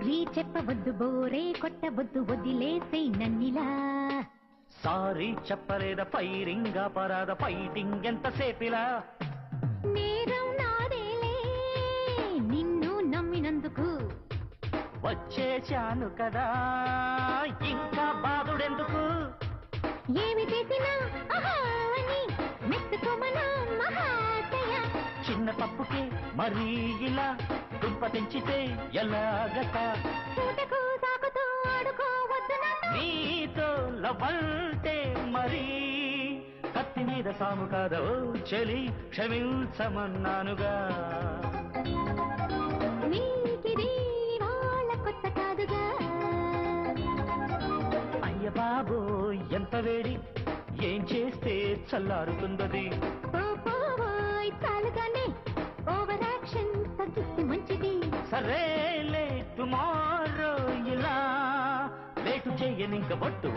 sorry చెప్పవద్దు బోరే కొట్టవద్దు వదిలేసే నన్నిలా sorry చెప్పలేదా ఫైరింగ్ అపరాధ ఫైటింగ్ ఎంతసేపిలా నేరం నాదేలే నిన్ను నమ్మినందుకు వచ్చేశాను కదా ఇంకా బాధుడెందుకు ఏమి చేసినా ఆహా అని మెచ్చుకోమనా మహాశయ చిన్న తప్పుకే మరీ ఇలా దుంప తెంచితే ఎలాగట పూటకు సాకుతో ఆడుకోవద్దు నీతో లవంటే మరీ కత్తి మీద సాము కాదో చెలి క్షమించమన్నానుగా నీకిది వాళ్ళ కొత్త కాదుగా అయ్య బాబో ఎంత వేడి ఏం చేస్తే చల్లారుతుందది పోపోయ్ చాలుగానే ఓవర్ యాక్షన్ తగ్గిస్తే మంచిది సరేలే టుమారో ఇలా లేటు చెయ్యనింక బట్టు